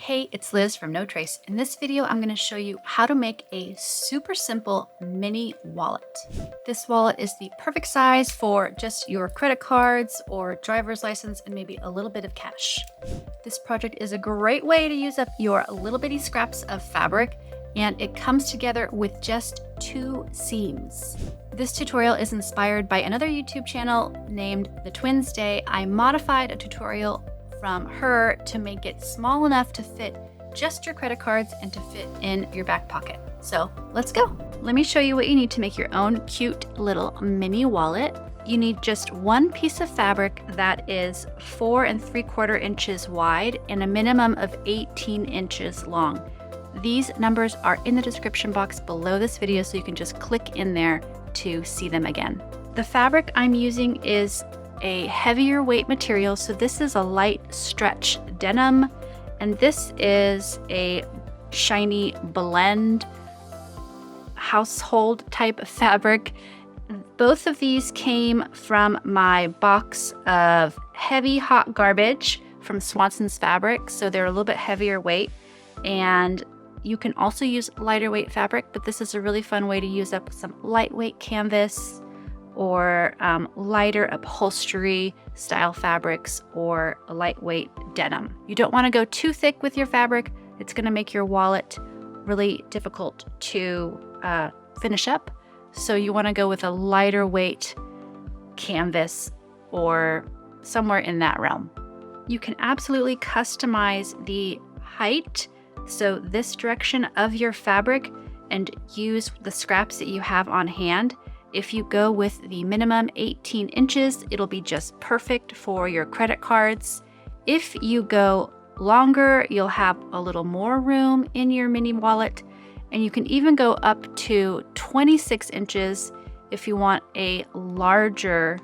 Hey, it's Liz from No Trace. In this video, I'm going to show you how to make a super simple mini wallet. This wallet is the perfect size for just your credit cards or driver's license and maybe a little bit of cash. This project is a great way to use up your little bitty scraps of fabric, and it comes together with just 2 seams. This tutorial is inspired by another YouTube channel named The Twins Day. I modified a tutorial from her to make it small enough to fit just your credit cards and to fit in your back pocket. So let's go. Let me show you what you need to make your own cute little mini wallet. You need just 1 piece of fabric that is 4 3/4 inches wide and a minimum of 18 inches long. These numbers are in the description box below this video, so you can just click in there to see them again. The fabric I'm using is a heavier weight material, so this is a light stretch denim, and this is a shiny blend household type of fabric. Both of these came from my box of heavy hot garbage from Swanson's fabric, so they're a little bit heavier weight, and you can also use lighter weight fabric, but this is a really fun way to use up some lightweight canvas or lighter upholstery style fabrics or a lightweight denim. You don't want to go too thick with your fabric. It's going to make your wallet really difficult to finish up. So you want to go with a lighter weight canvas or somewhere in that realm. You can absolutely customize the height, so this direction of your fabric, and use the scraps that you have on hand. If you go with the minimum 18 inches, it'll be just perfect for your credit cards. If you go longer, you'll have a little more room in your mini wallet, and you can even go up to 26 inches if you want a larger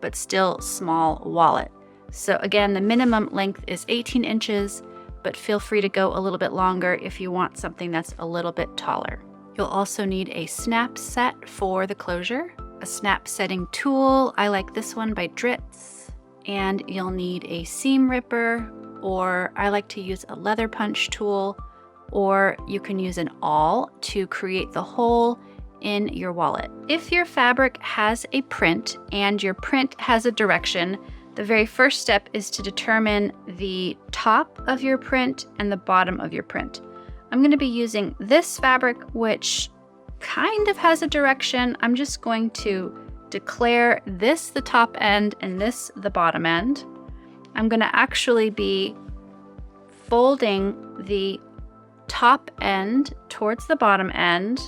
but still small wallet. So again, the minimum length is 18 inches, but feel free to go a little bit longer if you want something that's a little bit taller. You'll also need a snap set for the closure, a snap setting tool. I like this one by Dritz. And you'll need a seam ripper, or I like to use a leather punch tool, or you can use an awl to create the hole in your wallet. If your fabric has a print and your print has a direction, the very first step is to determine the top of your print and the bottom of your print. I'm going to be using this fabric, which kind of has a direction. I'm just going to declare this the top end and this the bottom end. I'm going to actually be folding the top end towards the bottom end,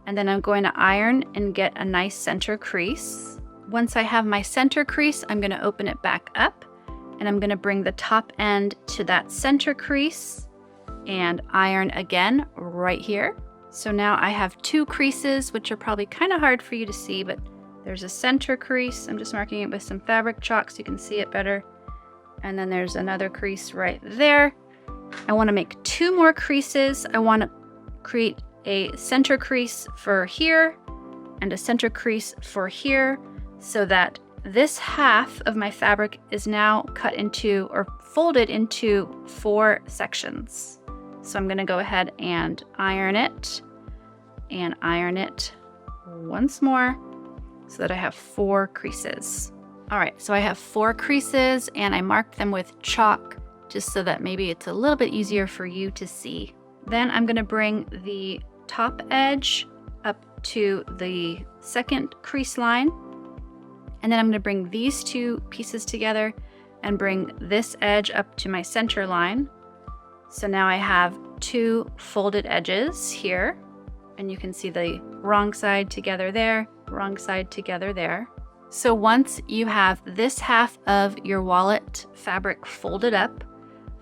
and then I'm going to iron and get a nice center crease. Once I have my center crease, I'm going to open it back up, and I'm going to bring the top end to that center crease and iron again right here. So now I have 2 creases, which are probably kind of hard for you to see, but there's a center crease. I'm just marking it with some fabric chalk so you can see it better. And then there's another crease right there. I want to make 2 more creases. I want to create a center crease for here and a center crease for here, so that this half of my fabric is now cut into or folded into 4 sections. So I'm going to go ahead and iron it once more so that I have 4 creases. All right, so I have 4 creases, and I marked them with chalk just so that maybe it's a little bit easier for you to see. Then I'm going to bring the top edge up to the second crease line, and then I'm going to bring these 2 pieces together and bring this edge up to my center line. So now I have 2 folded edges here, and you can see the wrong side together there, wrong side together there. So once you have this half of your wallet fabric folded up,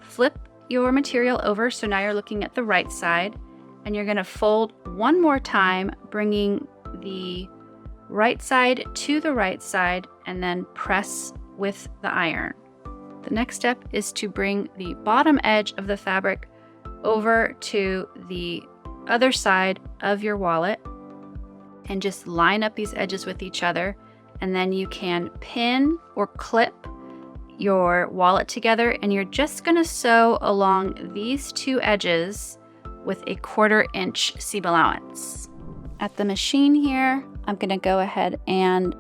flip your material over, so now you're looking at the right side, and you're going to fold one more time, bringing the right side to the right side, and then press with the iron. The next step is to bring the bottom edge of the fabric over to the other side of your wallet and just line up these edges with each other, and then you can pin or clip your wallet together, and you're just going to sew along these two edges with a 1/4 inch seam allowance. At the machine here, I'm going to go ahead and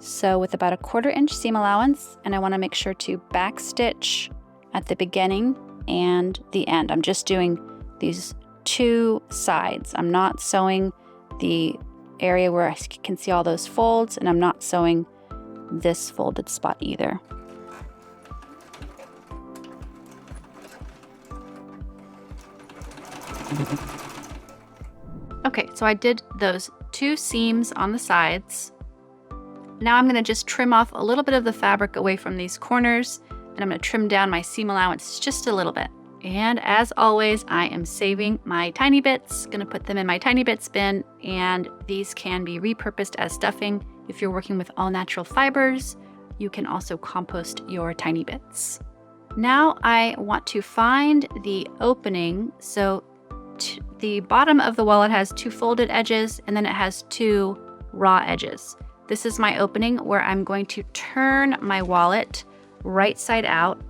sew with about a 1/4 inch seam allowance, and I want to make sure to back stitch at the beginning and the end. I'm just doing these two sides. I'm not sewing the area where I can see all those folds, and I'm not sewing this folded spot either. Okay, so I did those two seams on the sides. Now I'm going to just trim off a little bit of the fabric away from these corners, and I'm going to trim down my seam allowance just a little bit. And as always, I am saving my tiny bits, going to put them in my tiny bits bin, and these can be repurposed as stuffing. If you're working with all natural fibers, you can also compost your tiny bits. Now I want to find the opening. So the bottom of the wallet has two folded edges, and then it has two raw edges. This is my opening where I'm going to turn my wallet right side out.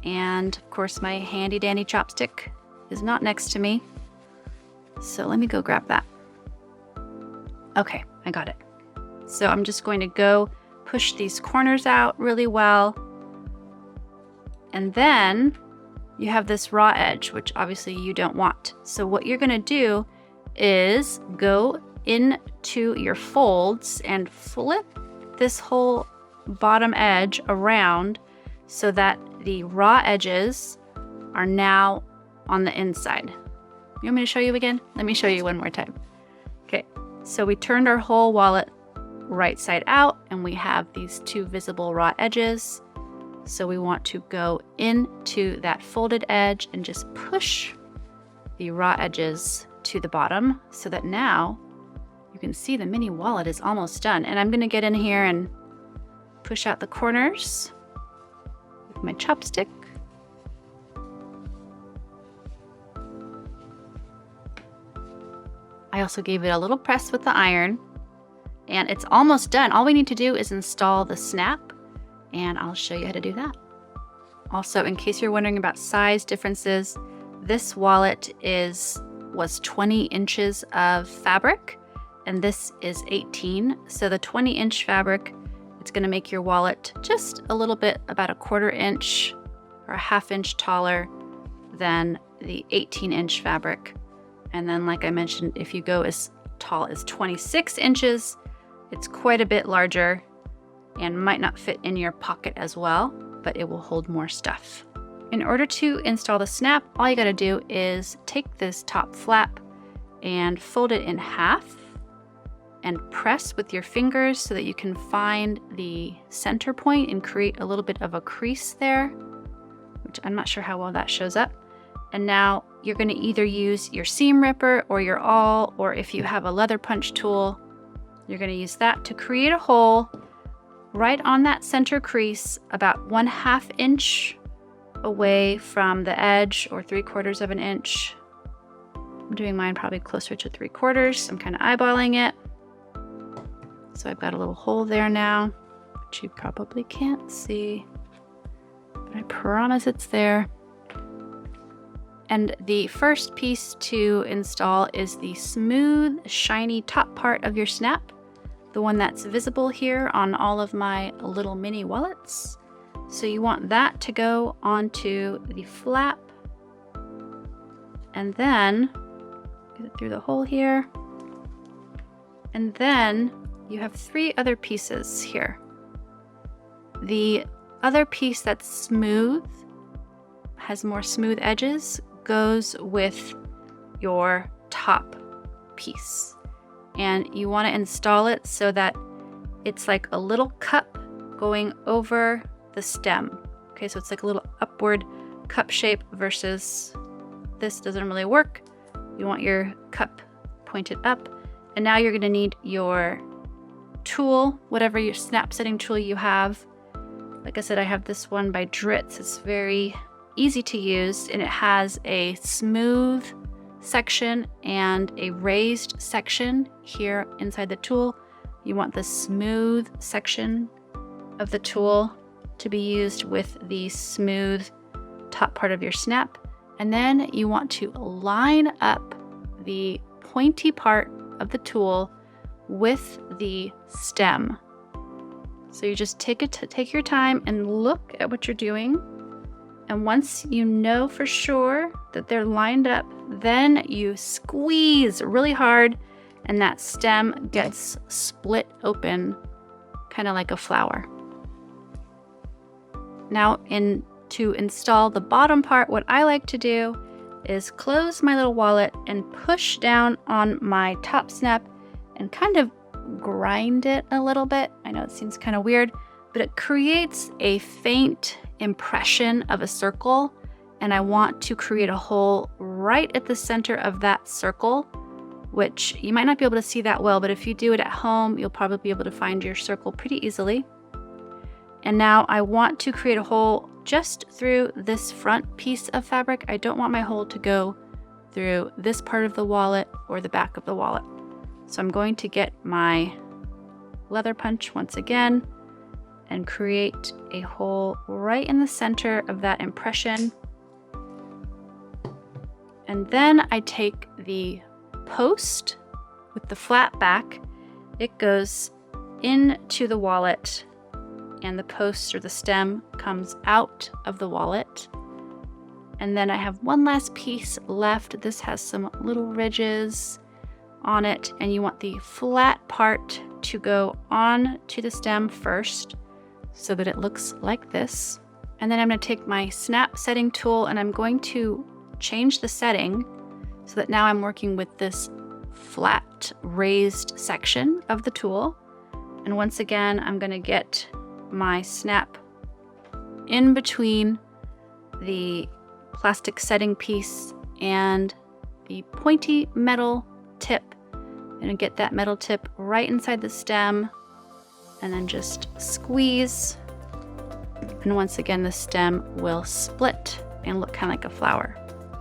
And of course, my handy dandy chopstick is not next to me. So let me go grab that. Okay, I got it. So I'm just going to go push these corners out really well. And then you have this raw edge, which obviously you don't want. So what you're going to do is go into your folds and flip this whole bottom edge around so that the raw edges are now on the inside. You want me to show you again? Let me show you one more time. Okay, so we turned our whole wallet right side out, and we have these two visible raw edges. So we want to go into that folded edge and just push the raw edges to the bottom so that now you can see the mini wallet is almost done. And I'm going to get in here and push out the corners with my chopstick. I also gave it a little press with the iron, and it's almost done. All we need to do is install the snap, and I'll show you how to do that. Also, in case you're wondering about size differences, this wallet was 20 inches of fabric, and this is 18. So the 20-inch fabric, it's going to make your wallet just a little bit, about a 1/4 inch or a 1/2 inch taller than the 18-inch fabric. And then, like I mentioned, if you go as tall as 26 inches, it's quite a bit larger and might not fit in your pocket as well, but it will hold more stuff. In order to install the snap, all you got to do is take this top flap and fold it in half and press with your fingers so that you can find the center point and create a little bit of a crease there, which I'm not sure how well that shows up. And now you're going to either use your seam ripper or your awl, or if you have a leather punch tool, you're going to use that to create a hole right on that center crease, about 1/2 inch away from the edge, or 3/4 of an inch. I'm doing mine probably closer to 3/4. I'm kind of eyeballing it. So I've got a little hole there now, which you probably can't see, but I promise it's there. And the first piece to install is the smooth, shiny top part of your snap, the one that's visible here on all of my little mini wallets. So you want that to go onto the flap, and then get it through the hole here. And then you have 3 other pieces here. The other piece that's smooth, has more smooth edges, goes with your top piece. And you want to install it so that it's like a little cup going over the stem. Okay, so it's like a little upward cup shape versus this doesn't really work. You want your cup pointed up. And now you're going to need your tool, whatever your snap setting tool you have. Like I said, I have this one by Dritz. It's very easy to use, and it has a smooth section and a raised section here inside the tool. You want the smooth section of the tool to be used with the smooth top part of your snap. And then you want to line up the pointy part of the tool with the stem. So you just take your time and look at what you're doing. And once you know for sure that they're lined up, then you squeeze really hard and that stem gets split open, kind of like a flower. Now to install the bottom part, what I like to do is close my little wallet and push down on my top snap and kind of grind it a little bit. I know it seems kind of weird, but it creates a faint impression of a circle, and I want to create a hole right at the center of that circle, which you might not be able to see that well, but if you do it at home, you'll probably be able to find your circle pretty easily. And now I want to create a hole just through this front piece of fabric. I don't want my hole to go through this part of the wallet or the back of the wallet. So I'm going to get my leather punch once again and create a hole right in the center of that impression. And then I take the post with the flat back. It goes into the wallet and the post or the stem comes out of the wallet. And then I have one last piece left. This has some little ridges on it, and you want the flat part to go on to the stem first so that it looks like this. And then I'm going to take my snap setting tool and I'm going to change the setting so that now I'm working with this flat raised section of the tool. And once again, I'm going to get my snap in between the plastic setting piece and the pointy metal tip. I'm going to get that metal tip right inside the stem and then just squeeze. And once again, the stem will split and look kind of like a flower.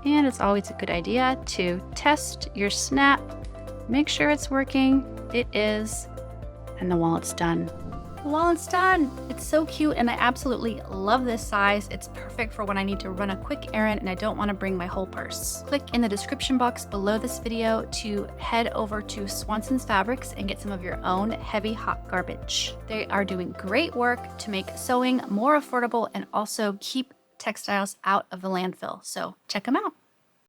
And it's always a good idea to test your snap, make sure it's working. It is, and the wallet's done. The wallet's done. It's so cute and I absolutely love this size. It's perfect for when I need to run a quick errand and I don't want to bring my whole purse. Click in the description box below this video to head over to Swanson's Fabrics and get some of your own heavy hot garbage. They are doing great work to make sewing more affordable and also keep textiles out of the landfill. So check them out.